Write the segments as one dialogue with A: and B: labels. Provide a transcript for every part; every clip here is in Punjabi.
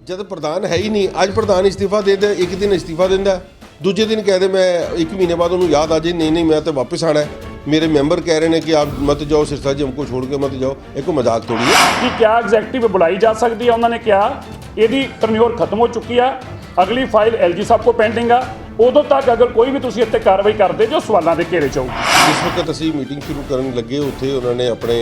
A: जब प्रधान है ही नहीं, अज प्रधान इस्तीफा दे दे, एक दिन इस्तीफा देंदा, दूजे दिन कह दे मैं एक महीने बाद उन्होंने याद आ जाए नहीं नहीं मैं तो वापस आना है, मेरे मैंबर कह रहे हैं कि आप मत जाओ सिरसा जी, हमको छोड़ के मत जाओ। एक मजाक थोड़ी है
B: कि क्या एग्जैक्टिव बुलाई जा सकती है। उन्होंने कहा यदि टर्न्योर खत्म हो चुकी है, अगली फाइल LG साहब को पेंडिंग आ, उदों तक अगर कोई भी तुसीं इत्ते कार्रवाई करते जो सवालों के घेरे च होਊਗੀ।
A: जिस वक्त असीं मीटिंग शुरू करन लगे उत्थे उन्होंने अपने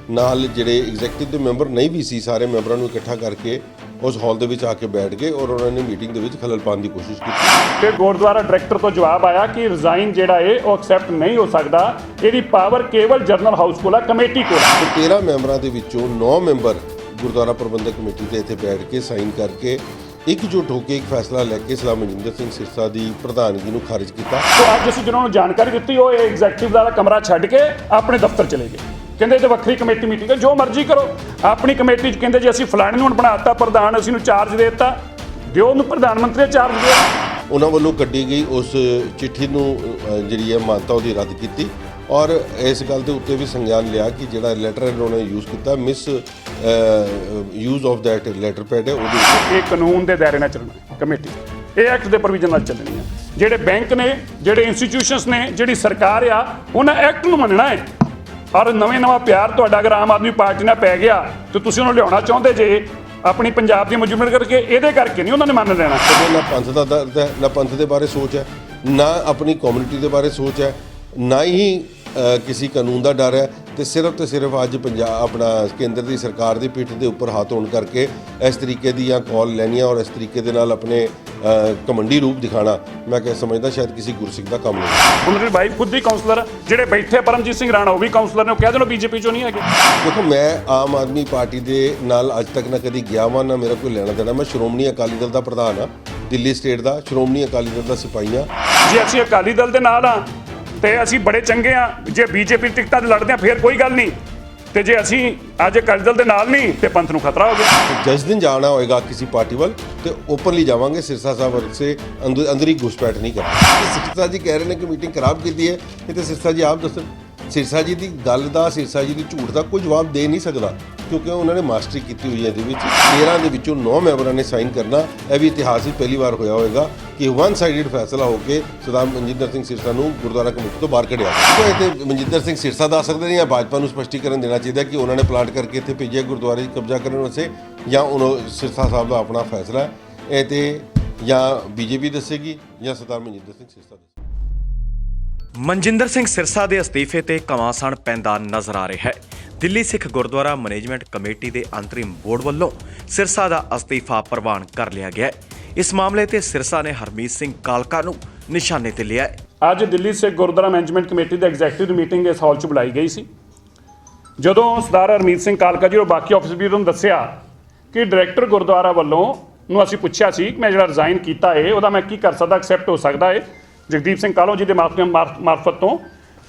A: नाल ਜਿਹੜੇ एग्जैक्टिव ਦੇ ਮੈਂਬਰ नहीं भी सी सारे ਮੈਂਬਰਾਂ ਨੂੰ ਇਕੱਠਾ ਕਰਕੇ ਉਸ ਹਾਲ ਦੇ ਵਿੱਚ ਆ ਕੇ ਬੈਠ ਗਏ ਔਰ ਉਹਨਾਂ ਨੇ ਮੀਟਿੰਗ ਦੇ ਵਿੱਚ ਖਲਲ ਪਾਉਣ ਦੀ ਕੋਸ਼ਿਸ਼ ਕੀਤੀ।
B: ਤੇ ਗੁਰਦੁਆਰਾ ਡਾਇਰੈਕਟਰ ਤੋਂ ਜਵਾਬ ਆਇਆ ਕਿ ਰਿਜ਼ਾਈਨ ਜਿਹੜਾ ਹੈ ਉਹ ਐਕਸੈਪਟ ਨਹੀਂ ਹੋ ਸਕਦਾ, ਇਹਦੀ ਪਾਵਰ ਕੇਵਲ ਜਨਰਲ ਹਾਊਸ ਕੋਲ ਹੈ, ਕਮੇਟੀ ਕੋਲ ਹੈ।
A: 13 ਮੈਂਬਰਾਂ ਦੇ ਵਿੱਚੋਂ 9 ਮੈਂਬਰ ਗੁਰਦੁਆਰਾ ਪ੍ਰਬੰਧਕ ਕਮੇਟੀ ਦੇ ਇੱਥੇ ਬੈਠ ਕੇ ਸਾਈਨ ਕਰਕੇ एकजुट होकर एक फैसला लेके सरदार मनजिंदर सिंह सिरसा की प्रधानगी ਨੂੰ खारिज किया।
B: तो अज असीं जिन्होंने जानकारी दी वो एग्जैक्टिव वाला कमरा छड्ड के अपने दफ्तर चले गए, कहते ये वक्री कमेटी मीटिंग है, जो मर्जी करो अपनी कमेटी कहते जी असीं फलाणे नूं बनाता प्रधान, असीं नूं चार्ज देता, दिओ नूं प्रधानमंत्री चार्ज दिओ।
A: उन्होंने वालों कड्डी गई उस चिट्ठी नूं जिहड़ी है मानता उहदी रद्द की और इस गल के उत्ते भी संज्ञान लिया कि जिहड़ा लैटर उन्होंने यूज़ किया misuse of that letter pad है
B: ये कानून के दायरे नाल चलना कमेटी, ये एक्ट के प्रोविजन नाल चलनी है। जिहड़े बैंक ने, जिहड़े इंस्टीट्यूशनस ने, जिहड़ी सरकार आ उन्हें एक्ट नूं मनना है। और नवा प्यार तुहाडा अगर आम आदमी पार्टी नाल पै गया तो तुसीं उन्हें लियाउणा चाहुंदे जे अपनी पंजाब की मजबूरी करके, ये करके नहीं उन्होंने मान लेना।
A: ना पंथ का दर्द है, ना पंथ के बारे सोच है, ना अपनी कम्यूनिटी के बारे सोच है, ना ही किसी कानून का डर है, तो सिर्फ अज पंजाब अपना केंद्र की सरकार की पिठ के उपर हाथ होने करके इस तरीके दी कॉल लैनियाँ और इस तरीके दे नाल अपने घमंडी रूप दिखाना मैं क्या समझदा शायद किसी गुरसिख का काम नहीं।
B: उन्होंने भाई खुद ही काउंसलर ਜਿਹੜੇ बैठे परमजीत सिंह राणा वो भी काउंसलर ने, कह दो बीजेपी चो नहीं है।
A: देखो मैं आम आदमी पार्टी के नाल अज तक ना कभी गया वा, ना मेरा कोई लेना देना। मैं श्रोमणी अकाली दल का प्रधान हाँ, दिल्ली स्टेट का श्रोमणी अकाली दल का सिपाही हाँ।
B: जे असीं अकाली दल के नाल हाँ तो असीं बड़े चंगे हाँ, जे बीजेपी टिकटां ते लड़दे फिर कोई गल नहीं, तो जे असीं अज अकाली दल के नाल नहीं तो पंथ नूं खतरा हो गया।
A: तो जिस दिन जाना होएगा किसी पार्टी वाल तो ओपनली जावांगे, सिरसा साहब से अंदर ही घुसपैठ नहीं करना। सिरसा जी कह रहे हैं कि मीटिंग खराब की है, ये तो सिरसा जी आप दस सिरसा जी की गल का, सिरसा जी की झूठ का कोई जवाब दे नहीं सकता क्योंकि उन्होंने मास्टरी की हुई है। 13 के विचों 9 मैंबरों ने साइन करना, यह भी इतिहास ही पहली बार होया होगा कि वन साइडिड फैसला होकर सरदार मनजिंदर सिंह सिरसा को गुरुद्वारा कमेटी तो बाहर कढ़िया। तो ये मनजिंदर सिंह सिरसा दस सकते हैं या भाजपा को स्पष्टीकरण देना चाहिए कि उन्होंने प्लाट करके इतने भेजे गुरुद्वारे कब्जा करने वास्ते, या सिरसा साहब का अपना फैसला है तो या बीजेपी दसेगी या सरदार मनजिंदर सिंह सिरसा दसेगी।
C: मनजिंदर सिंह सिरसा के अस्तीफे ते घमासान पैंदा नज़र आ रहा है। दिल्ली सिख गुरुद्वारा मैनेजमेंट कमेटी के अंतरिम बोर्ड वालों सिरसा का अस्तीफा प्रवान कर लिया गया है। इस मामले ते सिरसा ने हरमीत सिंह कालका नूं निशाने ते लिया है।
B: अज दिल्ली सिख गुरुद्वारा मैनेजमेंट कमेटी की एग्जैक्टिव मीटिंग इस हॉल च बुलाई गई सी। जदों सरदार हरमीत सिंह कालका जी और बाकी ऑफिसर भी उन्होंने दस्सिया कि डायरैक्टर गुरुद्वारा वालों नूं असीं पुछिया सी कि मैं जिहड़ा रिजाइन किया है उहदा मैं की कर सकदा, एक्सैप्ट हो सकता है जगदीप सिंह कालों जी के मार्फत तो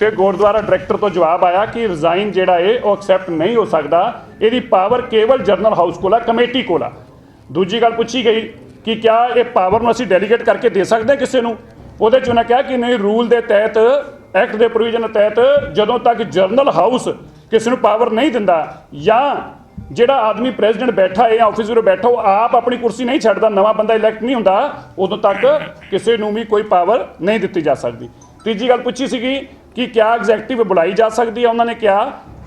B: गुरुद्वारा डायरैक्टर तो जवाब आया कि रिजाइन जिहड़ा है वो एक्सैप्ट नहीं हो सकता, इसकी पावर केवल जरनल हाउस कोल है, कमेटी कोल है। दूजी गल पूछी गई कि क्या ये पावर असीं डेलीगेट करके दे सकते किसी नूं, उहदे च उन्हें कहा कि नहीं, रूल के तहत एक्ट के प्रोविजन के तहत जदों तक जरनल हाउस किसी नूं पावर नहीं दिंदा या जिहड़ा आदमी प्रेजिडेंट बैठा है या ऑफिसर बैठा वो आप अपनी कुर्सी नहीं छड्डदा, नवा बंदा इलैक्ट नहीं हुंदा, उदों तक किसी नूं भी कोई पावर नहीं दी जा सकती। तीजी गल पूछी सीगी कि क्या एग्जैक्टिव बुलाई जा सकती है, उन्होंने कहा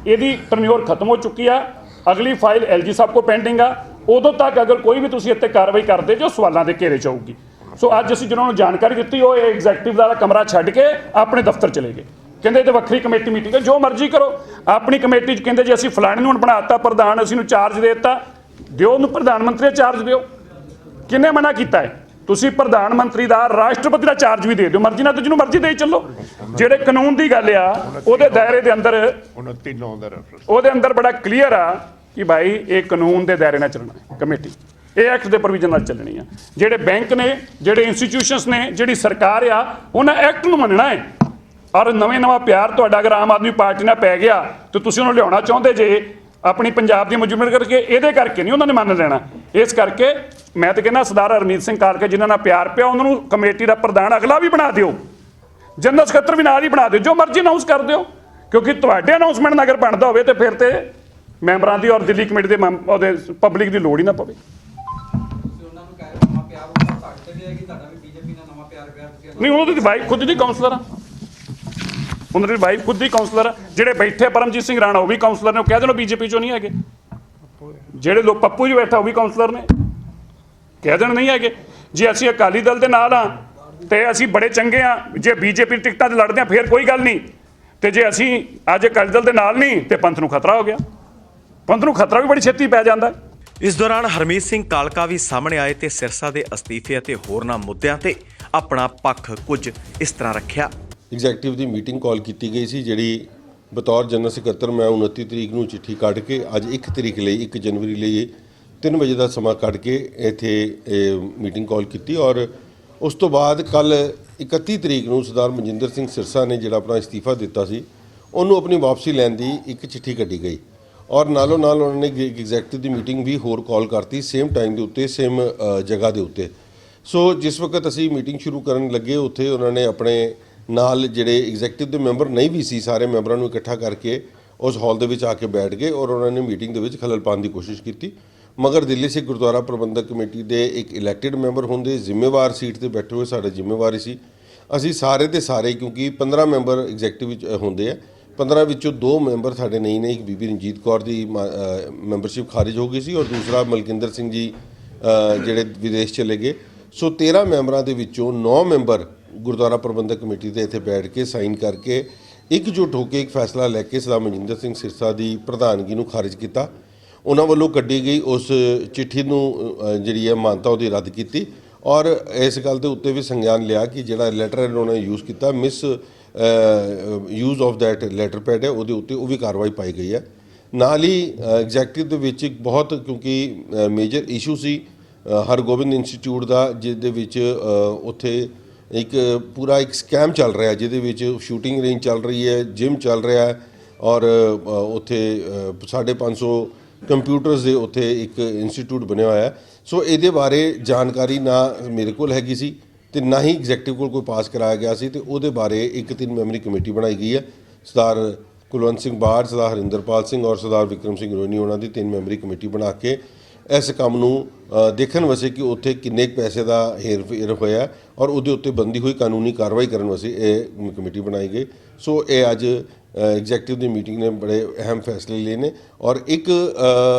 B: यदि टर्न्योर खत्म हो चुकी है, अगली फाइल LG साहब को पेंडिंग आ, उदों तक अगर कोई भी तुसीं इत्ते कार्रवाई करते जो सवालों के घेरे च होਊਗੀ। सो अज असीं जिन्होंने जानकारी दी वो एग्जैक्टिव वाला कमरा छड्ड के अपने दफ्तर चले गए, कहते ये वक्री कमेटी मीटिंग है, जो मर्जी करो अपनी कमेटी कहते जी असीं फलाणे नूं बनाता प्रधान, असीं नूं चार्ज देता, दिओ नूं प्रधानमंत्री चार्ज दिओ। किन्ने मना किया है? तुसीं प्रधानमंत्री का राष्ट्रपति का चार्ज भी दे दो, मर्जी ना तो जिन्होंने मर्जी दे चलो। जिहड़े कानून की गल आ उहदे दायरे दे अंदर उहदे अंदर बड़ा क्लीयर आ कि भाई ये कानून के दायरे नाल चलना कमेटी, ये एक्ट के प्रोविजन नाल चलनी है। जिहड़े बैंक ने, जिहड़े इंस्टीट्यूशनस ने, जिहड़ी सरकार आ उन्हें एक्ट नूं मनना है। और नवा प्यार तुहाडा अगर आम आदमी पार्टी नाल पै गया तो तुसीं उन्हें लियाउणा चाहुंदे जे अपनी पंजाब की मजबूरी करके, ये करके नहीं उन्होंने मान लेना। इस करके मैं तो कहना सरदार हरमीत सिंह कालका जिन्हां नाल प्यार पिया उन्होंने कमेटी का प्रधान अगला भी बना दिओ, जनरल सकत्तर भी नाल ही बना दिओ, जो मर्जी अनाउंस कर दिओ, क्योंकि तुहाडे अनाउंसमेंट अगर बनता होवे तो फिर तो मैंबरां दी और दिल्ली कमेटी के पब्लिक की लोड़ ही ना पवे।
D: ਲੱਗਦਾ ਹੈ ਕਿ ਤੁਹਾਡਾ ਵੀ ਬੀਜੇਪੀ ਨਾਲ ਨਵਾਂ ਪਿਆਰ ਤੁਸੀਂ
B: ਨਹੀਂ, ਉਹਨਾਂ ਦੀ ਵਾਈਫ ਖੁਦ ਦੀ ਕਾਉਂਸਲਰ ਆ, ਉਹਨਾਂ ਦੀ ਵਾਈਫ ਖੁਦ ਦੀ ਕਾਉਂਸਲਰ ਆ। ਜਿਹੜੇ ਬੈਠੇ ਪਰਮਜੀਤ ਸਿੰਘ ਰਾਣਾ ਉਹ ਵੀ ਕਾਉਂਸਲਰ ਨੇ, ਉਹ ਕਹਿ ਦੇਣ ਬੀਜੇਪੀ ਚੋਂ ਨਹੀਂ ਹੈਗੇ। ਜਿਹੜੇ ਲੋਕ ਪੱਪੂ ਜੀ ਬੈਠਾ ਉਹ ਵੀ ਕਾਉਂਸਲਰ ਨੇ, ਕਹਿ ਦੇਣ ਨਹੀਂ ਹੈਗੇ। ਜੇ ਅਸੀਂ ਅਕਾਲੀ ਦਲ ਦੇ ਨਾਲ ਆ ਤੇ ਅਸੀਂ ਬੜੇ ਚੰਗੇ ਆ, ਜੇ ਬੀਜੇਪੀ ਟਿਕਟਾਂ 'ਤੇ ਲੜਦੇ ਆ ਫਿਰ ਕੋਈ ਗੱਲ ਨਹੀਂ, ਤੇ ਜੇ ਅਸੀਂ ਅੱਜ ਅਕਾਲੀ ਦਲ ਦੇ ਨਾਲ ਨਹੀਂ ਤੇ ਪੰਥ ਨੂੰ ਖਤਰਾ ਹੋ ਗਿਆ। ਪੰਥ ਨੂੰ ਖਤਰਾ ਵੀ ਬੜੀ ਛੇਤੀ ਪੈ ਜਾਂਦਾ।
C: ਇਸ ਦੌਰਾਨ ਹਰਮੀਤ ਸਿੰਘ ਕਾਲਕਾ ਵੀ ਸਾਹਮਣੇ ਆਏ ਤੇ ਸਿਰਸਾ ਦੇ ਅਸਤੀਫੇ ਅਤੇ ਹੋਰਨਾਂ ਮੁੱਦਿਆਂ ਤੇ ਆਪਣਾ ਪੱਖ ਕੁਝ ਇਸ ਤਰ੍ਹਾਂ ਰੱਖਿਆ।
A: ਐਗਜ਼ੈਕਟਿਵ ਦੀ ਮੀਟਿੰਗ ਕਾਲ ਕੀਤੀ ਗਈ ਸੀ, ਜਿਹੜੀ ਬਤੌਰ ਜਨਰਲ ਸਕੱਤਰ ਮੈਂ 29 ਤਰੀਕ ਨੂੰ ਚਿੱਠੀ ਕੱਢ ਕੇ ਅੱਜ 1 ਤਰੀਕ ਲਈ 1 ਜਨਵਰੀ ਲਈ 3 ਵਜੇ ਦਾ ਸਮਾਂ ਕੱਢ ਕੇ ਇੱਥੇ ਮੀਟਿੰਗ ਕਾਲ ਕੀਤੀ। ਔਰ ਉਸ ਤੋਂ ਬਾਅਦ ਕੱਲ 31 ਤਰੀਕ ਨੂੰ ਸਰਦਾਰ ਮਨਜਿੰਦਰ ਸਿੰਘ ਸਿਰਸਾ ਨੇ ਜਿਹੜਾ ਆਪਣਾ ਅਸਤੀਫਾ ਦਿੱਤਾ ਸੀ, ਉਹਨੂੰ ਆਪਣੀ ਵਾਪਸੀ ਲੈਣ ਦੀ ਇੱਕ ਚਿੱਠੀ ਕੱਢੀ ਗਈ। ਔਰ ਨਾਲੋਂ ਨਾਲ ਉਹਨਾਂ ਨੇ ਐਗਜ਼ੈਕਟਿਵ ਦੀ ਮੀਟਿੰਗ ਵੀ ਹੋਰ ਕਾਲ ਕਰਤੀ ਸੇਮ ਟਾਈਮ ਦੇ ਉੱਤੇ, ਸੇਮ ਜਗ੍ਹਾ ਦੇ ਉੱਤੇ। ਸੋ ਜਿਸ ਵਕਤ ਅਸੀਂ ਮੀਟਿੰਗ ਸ਼ੁਰੂ ਕਰਨ ਲੱਗੇ, ਉੱਥੇ ਉਹਨਾਂ ਨੇ ਆਪਣੇ ਨਾਲ ਜਿਹੜੇ ਐਗਜ਼ੈਕਟਿਵ ਦੇ ਮੈਂਬਰ ਨਹੀਂ ਵੀ ਸੀ, ਸਾਰੇ ਮੈਂਬਰਾਂ ਨੂੰ ਇਕੱਠਾ ਕਰਕੇ ਉਸ ਹਾਲ ਦੇ ਵਿੱਚ ਆ ਕੇ ਬੈਠ ਗਏ ਔਰ ਉਹਨਾਂ ਨੇ ਮੀਟਿੰਗ ਦੇ ਵਿੱਚ ਖਲਲ ਪਾਉਣ ਦੀ ਕੋਸ਼ਿਸ਼ ਕੀਤੀ। ਮਗਰ ਦਿੱਲੀ ਸਿੱਖ ਗੁਰਦੁਆਰਾ ਪ੍ਰਬੰਧਕ ਕਮੇਟੀ ਦੇ ਇੱਕ ਇਲੈਕਟਿਡ ਮੈਂਬਰ ਹੁੰਦੇ, ਜ਼ਿੰਮੇਵਾਰ ਸੀਟ ਤੇ ਬੈਠੇ ਹੋਏ, ਸਾਡਾ ਜ਼ਿੰਮੇਵਾਰੀ ਸੀ ਅਸੀਂ ਸਾਰੇ ਦੇ ਸਾਰੇ, ਕਿਉਂਕਿ 15 ਮੈਂਬਰ ਐਗਜ਼ੈਕਟਿਵ ਵਿੱਚ ਹੁੰਦੇ ਆ, 15 ਵਿੱਚੋਂ 2 ਮੈਂਬਰ ਸਾਡੇ ਨਹੀਂ ਨੇ। ਇੱਕ ਬੀਬੀ ਰਣਜੀਤ ਕੌਰ ਦੀ ਮੈਂਬਰਸ਼ਿਪ ਖਾਰਿਜ ਹੋ ਗਈ ਸੀ ਔਰ ਦੂਸਰਾ ਮਲਕਿੰਦਰ ਸਿੰਘ ਜੀ ਜਿਹੜੇ ਵਿਦੇਸ਼ ਚਲੇ ਗਏ। ਸੋ 13 ਮੈਂਬਰਾਂ ਦੇ ਵਿੱਚੋਂ 9 ਮੈਂਬਰ ਗੁਰਦੁਆਰਾ ਪ੍ਰਬੰਧਕ ਕਮੇਟੀ ਦੇ ਇੱਥੇ ਬੈਠ ਕੇ ਸਾਈਨ ਕਰਕੇ ਇਕਜੁੱਟ ਹੋ ਕੇ ਇੱਕ ਫੈਸਲਾ ਲੈ ਕੇ ਸਰਦਾਰ ਮਨਜਿੰਦਰ ਸਿੰਘ ਸਿਰਸਾ ਦੀ ਪ੍ਰਧਾਨਗੀ ਨੂੰ ਖਾਰਿਜ ਕੀਤਾ। ਉਹਨਾਂ ਵੱਲੋਂ ਕੱਢੀ ਗਈ ਉਸ ਚਿੱਠੀ ਨੂੰ ਜਿਹੜੀ ਹੈ ਮਾਨਤਾ ਉਹਦੀ ਰੱਦ ਕੀਤੀ ਔਰ ਇਸ ਗੱਲ ਦੇ ਉੱਤੇ ਵੀ ਸੰਗਿਆਨ ਲਿਆ ਕਿ ਜਿਹੜਾ ਲੈਟਰ ਉਹਨਾਂ ਨੇ ਯੂਜ਼ ਕੀਤਾ, miss use of that letter pad ਹੈ, ਉਹਦੇ ਉੱਤੇ ਉਹ ਵੀ ਕਾਰਵਾਈ ਪਾਈ ਗਈ ਹੈ। ਨਾਲ ਹੀ ਐਗਜ਼ੈਕਟਿਵ ਦੇ ਵਿੱਚ ਇੱਕ ਬਹੁਤ, ਕਿਉਂਕਿ ਮੇਜਰ ਇਸ਼ੂ ਸੀ ਹਰਗੋਬਿੰਦ ਇੰਸਟੀਚਿਊਟ ਦਾ, ਜਿਹਦੇ ਵਿੱਚ ਉੱਥੇ ਇੱਕ ਪੂਰਾ ਇੱਕ ਸਕੈਮ ਚੱਲ ਰਿਹਾ, ਜਿਹਦੇ ਵਿੱਚ ਸ਼ੂਟਿੰਗ ਰੇਂਜ ਚੱਲ ਰਹੀ ਹੈ, ਜਿਮ ਚੱਲ ਰਿਹਾ ਹੈ ਔਰ ਉੱਥੇ 550 ਕੰਪਿਊਟਰਸ ਦੇ ਉੱਥੇ ਇੱਕ ਇੰਸਟੀਚਿਊਟ ਬਣਿਆ ਹੋਇਆ। ਸੋ ਇਹਦੇ ਬਾਰੇ ਜਾਣਕਾਰੀ ਨਾ ਮੇਰੇ ਕੋਲ ਹੈਗੀ ਸੀ ਤੇ ਨਾ ਹੀ ਐਗਜ਼ੈਕਟਿਵ ਕੋਲ ਕੋਈ ਪਾਸ ਕਰਾਇਆ ਗਿਆ ਸੀ, ਤੇ ਉਹਦੇ ਬਾਰੇ ਇੱਕ 3 ਮੈਂਬਰੀ ਕਮੇਟੀ ਬਣਾਈ ਗਈ ਹੈ। ਸਰਦਾਰ ਕੁਲਵੰਤ ਸਿੰਘ ਬਾੜ, ਸਰਦਾਰ ਹਰਿੰਦਰਪਾਲ ਸਿੰਘ ਔਰ ਸਰਦਾਰ ਵਿਕਰਮ ਸਿੰਘ ਰੋਨੀ, ਉਹਨਾਂ ਦੀ 3 ਮੈਂਬਰੀ ਕਮੇਟੀ ਬਣਾ ਕੇ ਇਸ ਕੰਮ ਨੂੰ ਦੇਖਣ ਵਾਸਤੇ ਕਿ ਉੱਥੇ ਕਿੰਨੇ ਪੈਸੇ ਦਾ ਹੇਰ-ਫੇਰ ਹੋਇਆ ਔਰ ਉਹਦੇ ਉੱਤੇ ਬੰਦੀ ਹੋਈ ਕਾਨੂੰਨੀ ਕਾਰਵਾਈ ਕਰਨ ਵਾਸਤੇ ਇਹ ਕਮੇਟੀ ਬਣਾਈ ਗਈ। ਸੋ ਇਹ ਅੱਜ ਐਗਜ਼ੈਕਟਿਵ ਦੀ ਮੀਟਿੰਗ ਨੇ ਬੜੇ ਅਹਿਮ ਫੈਸਲੇ ਲਏ ਨੇ ਔਰ ਇੱਕ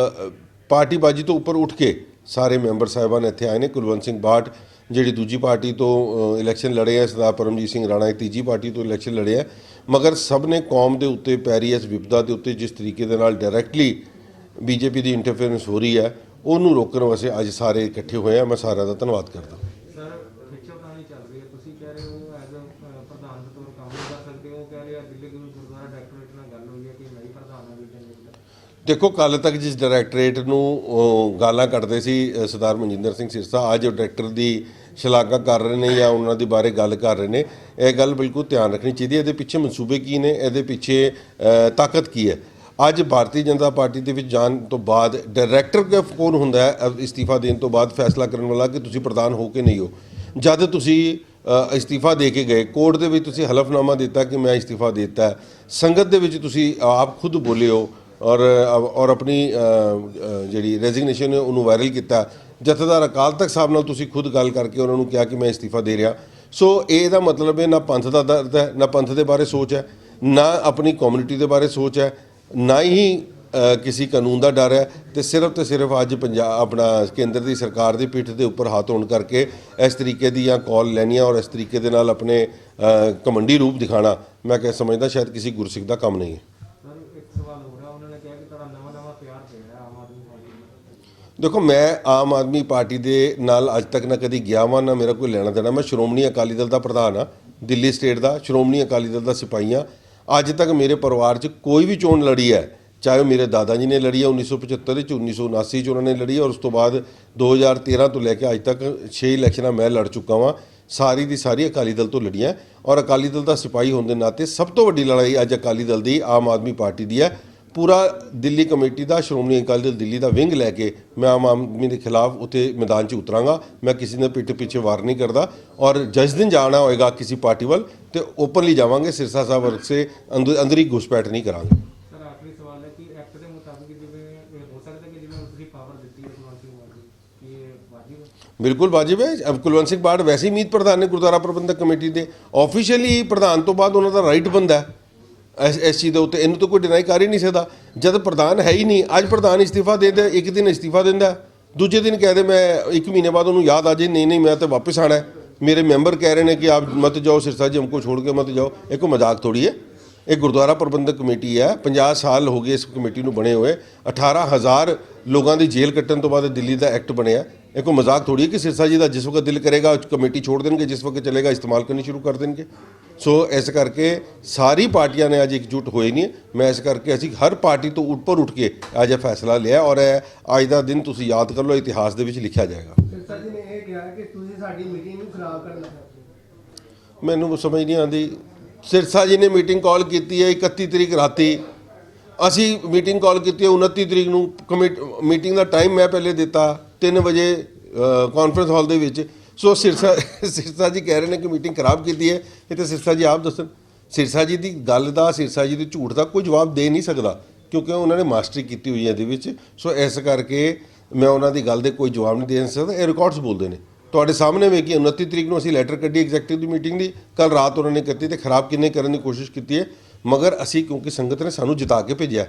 A: ਪਾਰਟੀਬਾਜੀ ਤੋਂ ਉੱਪਰ ਉੱਠ ਕੇ ਸਾਰੇ ਮੈਂਬਰ ਸਾਹਿਬਾਨ ਇੱਥੇ ਆਏ ਨੇ। ਕੁਲਵੰਤ ਸਿੰਘ ਬਾਟ ਜਿਹੜੀ ਦੂਜੀ ਪਾਰਟੀ ਤੋਂ ਇਲੈਕਸ਼ਨ ਲੜੇ ਹੈ, ਸਰਦਾਰ ਪਰਮਜੀਤ ਸਿੰਘ ਰਾਣਾ ਇੱਕ ਤੀਜੀ ਪਾਰਟੀ ਤੋਂ ਇਲੈਕਸ਼ਨ ਲੜੇ ਹੈ, ਮਗਰ ਸਭ ਨੇ ਕੌਮ ਦੇ ਉੱਤੇ ਪੈ ਰਹੀ ਇਸ ਵਿਪਦਾ ਦੇ ਉੱਤੇ ਜਿਸ ਤਰੀਕੇ ਦੇ ਨਾਲ ਡਾਇਰੈਕਟਲੀ ਬੀਜੇਪੀ ਦੀ ਇੰਟਰਫੇਰੈਂਸ ਹੋ ਰਹੀ ਹੈ, ਉਹਨੂੰ ਰੋਕਣ ਵਾਸਤੇ ਅੱਜ ਸਾਰੇ ਇਕੱਠੇ ਹੋਏ ਆ। ਮੈਂ ਸਾਰਿਆਂ ਦਾ ਧੰਨਵਾਦ ਕਰਦਾ।
D: ਸਰ ਖਿੱਚੋਤਾਣੀ ਚੱਲ ਰਹੀ ਹੈ, ਤੁਸੀਂ ਕਹਿ ਰਹੇ ਹੋ ਐਜ਼ ਪ੍ਰਧਾਨ ਦੇ ਤੌਰ ਕੰਮ ਨਹੀਂ ਕਰ ਸਕਦੇ, ਉਹ ਕਹਿ ਰਹੇ ਆ ਦਿੱਲੀ ਗੁਰਦੁਆਰਾ ਡਾਇਰੈਕਟੋਰੇਟ ਨਾਲ ਗੱਲ ਹੋਈ ਹੈ ਕਿ ਨਹੀਂ ਪ੍ਰਧਾਨ ਨਾਲ
A: ਦੇਖੋ, ਕੱਲ੍ਹ ਤੱਕ ਜਿਸ ਡਾਇਰੈਕਟਰੇਟ ਨੂੰ ਗਾਲਾਂ ਕੱਢਦੇ ਸੀ ਸਰਦਾਰ ਮਨਜਿੰਦਰ ਸਿੰਘ ਸਿਰਸਾ, ਅੱਜ ਉਹ ਡਾਇਰੈਕਟਰ ਦੀ ਸ਼ਲਾਘਾ ਕਰ ਰਹੇ ਨੇ ਜਾਂ ਉਹਨਾਂ ਦੇ ਬਾਰੇ ਗੱਲ ਕਰ ਰਹੇ ਨੇ। ਇਹ ਗੱਲ ਬਿਲਕੁਲ ਧਿਆਨ ਰੱਖਣੀ ਚਾਹੀਦੀ ਹੈ। ਇਹਦੇ ਪਿੱਛੇ ਮਨਸੂਬੇ ਕੀ ਨੇ, ਇਹਦੇ ਪਿੱਛੇ ਤਾਕਤ ਕੀ ਹੈ। ਅੱਜ ਭਾਰਤੀ ਜਨਤਾ ਪਾਰਟੀ ਦੇ ਵਿੱਚ ਜਾਣ ਤੋਂ ਬਾਅਦ ਡਾਇਰੈਕਟਰ ਕੌਣ ਹੁੰਦਾ ਹੈ ਇਸਤੀਫਾ ਦੇਣ ਤੋਂ ਬਾਅਦ ਫੈਸਲਾ ਕਰਨ ਵਾਲਾ ਕਿ ਤੁਸੀਂ ਪ੍ਰਧਾਨ ਹੋ ਕੇ ਨਹੀਂ ਹੋ। ਜਦ ਤੁਸੀਂ ਇਸਤੀਫਾ ਦੇ ਕੇ ਗਏ, ਕੋਰਟ ਦੇ ਵਿੱਚ ਤੁਸੀਂ ਹਲਫਨਾਮਾ ਦਿੱਤਾ ਕਿ ਮੈਂ ਇਸਤੀਫਾ ਦਿੱਤਾ, ਸੰਗਤ ਦੇ ਵਿੱਚ ਤੁਸੀਂ ਆਪ ਖੁਦ ਬੋਲੇ ਹੋ ਔਰ ਆਪਣੀ ਜਿਹੜੀ ਰੈਜ਼ਿਗਨੇਸ਼ਨ ਹੈ ਉਹਨੂੰ ਵਾਇਰਲ ਕੀਤਾ। ਜਥੇਦਾਰ ਅਕਾਲ ਤਖਤ ਸਾਹਿਬ ਨਾਲ ਤੁਸੀਂ ਖੁਦ ਗੱਲ ਕਰਕੇ ਉਹਨਾਂ ਨੂੰ ਕਿਹਾ ਕਿ ਮੈਂ ਇਸਤੀਫਾ ਦੇ ਰਿਹਾ। ਸੋ ਇਹਦਾ ਮਤਲਬ ਹੈ ਨਾ ਪੰਥ ਦਾ ਦਰਦ ਹੈ, ਨਾ ਪੰਥ ਦੇ ਬਾਰੇ ਸੋਚ ਹੈ, ਨਾ ਆਪਣੀ ਕਮਿਊਨਿਟੀ ਦੇ ਬਾਰੇ ਸੋਚ ਹੈ, ਨਾ ਹੀ ਕਿਸੇ ਕਾਨੂੰਨ ਦਾ ਡਰ ਹੈ, ਤੇ ਸਿਰਫ ਅੱਜ ਪੰਜਾਬ ਆਪਣਾ ਕੇਂਦਰ ਦੀ ਸਰਕਾਰ ਦੀ ਪਿੱਠ ਦੇ ਉੱਪਰ ਹੱਥ ਹੋਣ ਕਰਕੇ ਇਸ ਤਰੀਕੇ ਦੀਆਂ ਕਾਲ ਲੈਣੀਆਂ ਔਰ ਇਸ ਤਰੀਕੇ ਦੇ ਨਾਲ ਆਪਣੇ ਘਮੰਡੀ ਰੂਪ ਦਿਖਾਣਾ, ਮੈਂ ਕਹਿ ਸਮਝਦਾ ਸ਼ਾਇਦ ਕਿਸੇ ਗੁਰਸਿੱਖ ਦਾ ਕੰਮ ਨਹੀਂ ਹੈ। ਦੇਖੋ, ਮੈਂ ਆਮ ਆਦਮੀ ਪਾਰਟੀ ਦੇ ਨਾਲ ਅੱਜ ਤੱਕ ਨਾ ਕਦੀ ਗਿਆ ਵਾਂ, ਨਾ ਮੇਰਾ ਕੋਈ ਲੈਣਾ ਦੇਣਾ। ਮੈਂ ਸ਼੍ਰੋਮਣੀ ਅਕਾਲੀ ਦਲ ਦਾ ਪ੍ਰਧਾਨ ਹਾਂ, ਦਿੱਲੀ ਸਟੇਟ ਦਾ ਸ਼੍ਰੋਮਣੀ ਅਕਾਲੀ ਦਲ ਦਾ ਸਿਪਾਹੀ ਹਾਂ। ਅੱਜ ਤੱਕ ਮੇਰੇ ਪਰਿਵਾਰ 'ਚ ਕੋਈ ਵੀ ਚੋਣ ਲੜੀ ਹੈ, ਚਾਹੇ ਉਹ ਮੇਰੇ ਦਾਦਾ ਜੀ ਨੇ ਲੜੀ ਹੈ 1975 'ਚ, 1979 'ਚ ਉਹਨਾਂ ਨੇ ਲੜੀ, ਔਰ ਉਸ ਤੋਂ ਬਾਅਦ 2013 ਤੋਂ ਲੈ ਕੇ ਅੱਜ ਤੱਕ 6 ਇਲੈਕਸ਼ਨਾਂ ਮੈਂ ਲੜ ਚੁੱਕਾ ਵਾਂ। ਸਾਰੀ ਦੀ ਸਾਰੀ ਅਕਾਲੀ ਦਲ ਤੋਂ ਲੜੀਆਂ ਔਰ ਅਕਾਲੀ ਦਲ ਦਾ ਸਿਪਾਹੀ ਹੋਣ ਦੇ ਨਾਤੇ ਸਭ ਤੋਂ ਵੱਡੀ ਲੜਾਈ ਅੱਜ ਅਕਾਲੀ ਦਲ ਦੀ ਆਮ ਆਦਮੀ ਪਾਰਟੀ ਦੀ ਹੈ। ਪੂਰਾ ਦਿੱਲੀ ਕਮੇਟੀ ਦਾ ਸ਼੍ਰੋਮਣੀ ਅਕਾਲੀ ਦਲ ਦਿੱਲੀ ਦਾ ਵਿੰਗ ਲੈ ਕੇ ਮੈਂ ਆਮ ਆਦਮੀ ਦੇ ਖਿਲਾਫ ਉੱਥੇ ਮੈਦਾਨ 'ਚ ਉਤਰਾਂਗਾ। ਮੈਂ ਕਿਸੇ ਦੇ ਪਿੱਠ ਪਿੱਛੇ ਵਾਰ ਨਹੀਂ ਕਰਦਾ ਔਰ ਜਿਸ ਦਿਨ ਜਾਣਾ ਹੋਏਗਾ ਕਿਸੇ ਪਾਰਟੀ ਵੱਲ ਤੇ ਓਪਨਲੀ ਜਾਵਾਂਗੇ। ਸਿਰਸਾ ਸਾਹਿਬ ਵਰਗ ਸੇ ਅੰਦਰ ਹੀ ਘੁਸਪੈਠ ਨਹੀਂ ਕਰਾਂਗੇ।
D: ਸਰ ਆਖਰੀ ਸਵਾਲ ਹੈ ਕਿ ਐਕਟ ਦੇ ਮੁਤਾਬਿਕ ਜਿਵੇਂ ਹੋ ਸਕਦਾ ਕਿ ਜਿਵੇਂ ਤੁਸੀਂ ਪਾਵਰ ਦਿੱਤੀ ਹੈ ਕਿ ਵਾਜੀ
A: ਬਿਲਕੁਲ ਵਾਜਿਬ ਹੈ। ਅਬ ਕੁਲਵੰਤ ਸਿੰਘ ਬਾੜ ਵੈਸੇ ਹੀ ਮੀਤ ਪ੍ਰਧਾਨ ਨੇ ਗੁਰਦੁਆਰਾ ਪ੍ਰਬੰਧਕ ਕਮੇਟੀ ਦੇ, ਆਫੀਸ਼ੀਅਲੀ ਪ੍ਰਧਾਨ ਤੋਂ ਬਾਅਦ ਉਹਨਾਂ ਦਾ ਰਾਈਟ ਬਣਦਾ ਇਸ ਚੀਜ਼ ਦੇ ਉੱਤੇ, ਇਹਨੂੰ ਤਾਂ ਕੋਈ ਡਿਨਾਈ ਕਰ ਹੀ ਨਹੀਂ ਸਕਦਾ। ਜਦ ਪ੍ਰਧਾਨ ਹੈ ਹੀ ਨਹੀਂ, ਅੱਜ ਪ੍ਰਧਾਨ ਇਸਤੀਫਾ ਦੇ ਦੇ, ਇੱਕ ਦਿਨ ਇਸਤੀਫਾ ਦਿੰਦਾ, ਦੂਜੇ ਦਿਨ ਕਹਿ ਦੇ ਮੈਂ 1 ਮਹੀਨੇ ਬਾਅਦ ਉਹਨੂੰ ਯਾਦ ਆ ਜੇ ਨਹੀਂ मैं तो वापस आना है, मेरे मेंबर कह रहे हैं कि आप मत जाओ सिरसा जी, हमको छोड़ के मत जाओ। एक कोई मजाक थोड़ी है, एक गुरुद्वारा प्रबंधक कमेटी है, 50 साल हो गए इस कमेटी ਨੂੰ बने हुए, 18,000 लोगों की जेल कट्टन तो बाद दिल्ली का एक्ट बनया। एक कोई मजाक थोड़ी है कि सिरसा जी का जिस वक्त दिल करेगा कमेटी छोड़ देंगे, जिस वक्त चलेगा इस्तेमाल करनी शुरू कर देंगे। सो इस करके सारी पार्टियां ने अज एकजुट होए नहीं, मैं इस करके असी हर पार्टी तो ऊपर उठ के अज यह फैसला लिया और अज का दिन तुसी याद कर लो, इतिहास के विच लिखा जाएगा।
E: ਸਿਰਸਾ ਜੀ ਨੇ ਇਹ ਕਿਹਾ ਕਿ ਤੁਸੀਂ ਸਾਡੀ ਮੀਟਿੰਗ ਨੂੰ ਖਰਾਬ ਕਰਨਾ ਚਾਹੁੰਦੇ ਹੋ।
A: ਮੈਨੂੰ ਸਮਝ ਨਹੀਂ ਆਉਂਦੀ। ਸਿਰਸਾ ਜੀ ਨੇ ਮੀਟਿੰਗ ਕਾਲ ਕੀਤੀ ਹੈ 31 ਤਰੀਕ ਰਾਤੀ, ਅਸੀਂ ਮੀਟਿੰਗ ਕਾਲ ਕੀਤੀ ਹੈ 29 ਤਰੀਕ ਨੂੰ। ਮੀਟਿੰਗ ਦਾ ਟਾਈਮ ਮੈਂ ਪਹਿਲੇ ਦਿੱਤਾ 3 ਵਜੇ ਕਾਨਫਰੰਸ ਹਾਲ ਦੇ ਵਿੱਚ। ਸੋ ਸਿਰਸਾ ਜੀ ਕਹਿ ਰਹੇ ਨੇ ਕਿ ਮੀਟਿੰਗ ਖਰਾਬ ਕੀਤੀ ਹੈ, ਇਹ ਤਾਂ ਸਿਰਸਾ ਜੀ ਆਪ ਦੱਸਣ। ਸਿਰਸਾ ਜੀ ਦੀ ਗੱਲ ਦਾ, ਸਿਰਸਾ ਜੀ ਦੇ ਝੂਠ ਦਾ ਕੋਈ ਜਵਾਬ ਦੇ ਨਹੀਂ ਸਕਦਾ, ਕਿਉਂਕਿ ਉਹਨਾਂ ਨੇ ਮਾਸਟਰੀ ਕੀਤੀ ਹੋਈ ਹੈ ਇਹਦੇ ਵਿੱਚ। ਸੋ ਇਸ ਕਰਕੇ ਮੈਂ ਉਹਨਾਂ ਦੀ ਗੱਲ ਦੇ ਕੋਈ ਜਵਾਬ ਨਹੀਂ ਦੇ ਸਕਦਾ। ਇਹ ਰਿਕਾਰਡਸ ਬੋਲਦੇ ਨੇ ਤੁਹਾਡੇ ਸਾਹਮਣੇ ਵੇ ਕਿ 29 ਤਰੀਕ ਨੂੰ ਅਸੀਂ ਲੈਟਰ ਕੱਢੀ ਐਗਜ਼ੈਕਟਿਵ ਦੀ ਮੀਟਿੰਗ ਦੀ, ਕੱਲ ਰਾਤ ਉਹਨਾਂ ਨੇ ਕੀਤੀ ਤੇ ਖਰਾਬ ਕਿੰਨੇ ਕਰਨ ਦੀ ਕੋਸ਼ਿਸ਼ ਕੀਤੀ ਹੈ। ਮਗਰ ਅਸੀਂ ਕਿਉਂਕਿ ਸੰਗਤ ਨੇ ਸਾਨੂੰ ਜਿਤਾ ਕੇ ਭੇਜਿਆ,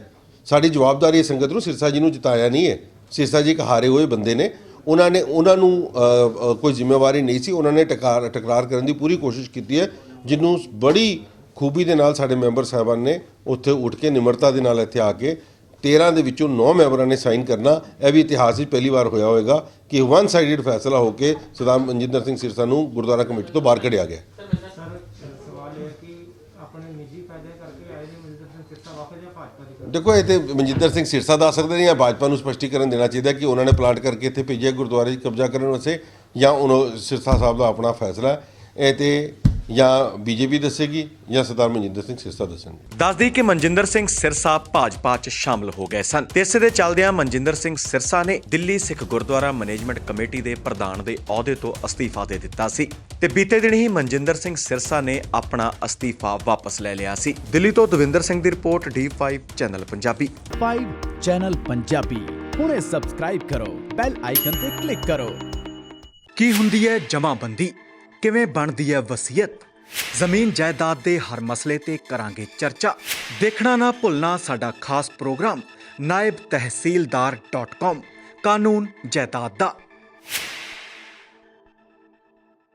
A: ਸਾਡੀ ਜਵਾਬਦਾਰੀ ਹੈ ਸੰਗਤ ਨੂੰ, ਸਿਰਸਾ ਜੀ ਨੂੰ ਜਿਤਾਇਆ ਨਹੀਂ ਹੈ। ਸਿਰਸਾ ਜੀ ਇੱਕ ਹਾਰੇ ਹੋਏ ਬੰਦੇ ਨੇ, ਉਹਨਾਂ ਨੂੰ ਕੋਈ ਜ਼ਿੰਮੇਵਾਰੀ ਨਹੀਂ ਸੀ। ਉਹਨਾਂ ਨੇ ਟਕਰਾਰ ਕਰਨ ਦੀ ਪੂਰੀ ਕੋਸ਼ਿਸ਼ ਕੀਤੀ ਹੈ, ਜਿਹਨੂੰ ਬੜੀ ਖੂਬੀ ਦੇ ਨਾਲ ਸਾਡੇ ਮੈਂਬਰ ਸਾਹਿਬਾਨ ਨੇ ਉੱਥੇ ਉੱਠ ਕੇ ਨਿਮਰਤਾ ਦੇ ਨਾਲ ਇੱਥੇ ਆ ਕੇ 13 ਦੇ ਵਿੱਚੋਂ 9 ਮੈਂਬਰਾਂ ਨੇ ਸਾਈਨ ਕਰਨਾ। ਇਹ ਵੀ ਇਤਿਹਾਸ ਵਿੱਚ ਪਹਿਲੀ ਵਾਰ ਹੋਇਆ ਹੋਵੇਗਾ ਕਿ 1 ਸਾਈਡਡ ਫੈਸਲਾ ਹੋ ਕੇ ਸਰਦਾਰ ਮਨਜਿੰਦਰ ਸਿੰਘ ਸਿਰਸਾ ਨੂੰ ਗੁਰਦੁਆਰਾ ਕਮੇਟੀ ਤੋਂ ਬਾਹਰ ਕੱਢਿਆ ਗਿਆ।
D: ਸਰ ਸਵਾਲ ਇਹ ਕਿ ਆਪਣੇ ਨਿੱਜੀ ਫਾਇਦੇ ਕਰਕੇ ਆਏ ਨੇ ਮਨਜਿੰਦਰ ਸਿੰਘ ਸਿਰਸਾ ਵਾਕਈ ਜਾਂ ਭਾਜਪਾ ਦੀ?
A: ਦੇਖੋ ਇਹ ਤੇ ਮਨਜਿੰਦਰ ਸਿੰਘ ਸਿਰਸਾ ਦੱਸ ਸਕਦੇ ਨੇ, ਜਾਂ ਭਾਜਪਾ ਨੂੰ ਸਪਸ਼ਟੀਕਰਨ ਦੇਣਾ ਚਾਹੀਦਾ ਕਿ ਉਹਨਾਂ ਨੇ ਪਲਾਟ ਕਰਕੇ ਇੱਥੇ ਭੇਜਿਆ ਗੁਰਦੁਆਰੇ 'ਚ ਕਬਜ਼ਾ ਕਰਨ ਵਾਸਤੇ, ਜਾਂ ਉਹ ਸਿਰਸਾ ਸਾਹਿਬ ਦਾ ਆਪਣਾ ਫੈਸਲਾ ਹੈ। ਇਹ ਤੇ ਜਾਂ ਬੀਜੇਪੀ ਦੱਸੇਗੀ ਜਾਂ ਸਰਦਾਰ ਮਨਜਿੰਦਰ ਸਿੰਘ ਸਿਰਸਾ ਦੱਸਣਗੇ।
C: ਦੱਸਦੀ ਕਿ ਮਨਜਿੰਦਰ ਸਿੰਘ ਸਿਰਸਾ ਭਾਜਪਾ 'ਚ ਸ਼ਾਮਲ ਹੋ ਗਏ ਸਨ ਤੇ ਇਸੇ ਦੇ ਚੱਲਦਿਆਂ ਮਨਜਿੰਦਰ ਸਿੰਘ ਸਿਰਸਾ ਨੇ ਦਿੱਲੀ ਸਿੱਖ ਗੁਰਦੁਆਰਾ ਮੈਨੇਜਮੈਂਟ ਕਮੇਟੀ ਦੇ ਪ੍ਰਧਾਨ ਦੇ ਅਹੁਦੇ ਤੋਂ ਅਸਤੀਫਾ ਦੇ ਦਿੱਤਾ ਸੀ ਤੇ ਬੀਤੇ ਦਿਨ ਹੀ ਮਨਜਿੰਦਰ ਸਿੰਘ ਸਿਰਸਾ ਨੇ ਆਪਣਾ ਅਸਤੀਫਾ ਵਾਪਸ ਲੈ ਲਿਆ ਸੀ। ਦਿੱਲੀ ਤੋਂ ਦਵਿੰਦਰ ਸਿੰਘ ਦੀ report, D5 channel Punjabi.
F: 5 channel Punjabi ਹੁਣੇ ਸਬਸਕ੍ਰਾਈਬ ਕਰੋ, ਬੈਲ ਆਈਕਨ ਤੇ ਕਲਿੱਕ ਕਰੋ।
C: ਕੀ ਹੁੰਦੀ ਹੈ ਜਮ੍ਹਾਂਬੰਦੀ, ਕਿਵੇਂ ਬਣਦੀ ਹੈ ਵਸੀਅਤ, ਜ਼ਮੀਨ ਜਾਇਦਾਦ ਦੇ ਹਰ ਮਸਲੇ ਤੇ ਕਰਾਂਗੇ ਚਰਚਾ। ਦੇਖਣਾ ਨਾ ਭੁੱਲਣਾ ਸਾਡਾ ਖਾਸ ਪ੍ਰੋਗਰਾਮ naibtehsildar.com ਕਾਨੂੰਨ ਜਾਇਦਾਦ ਦਾ।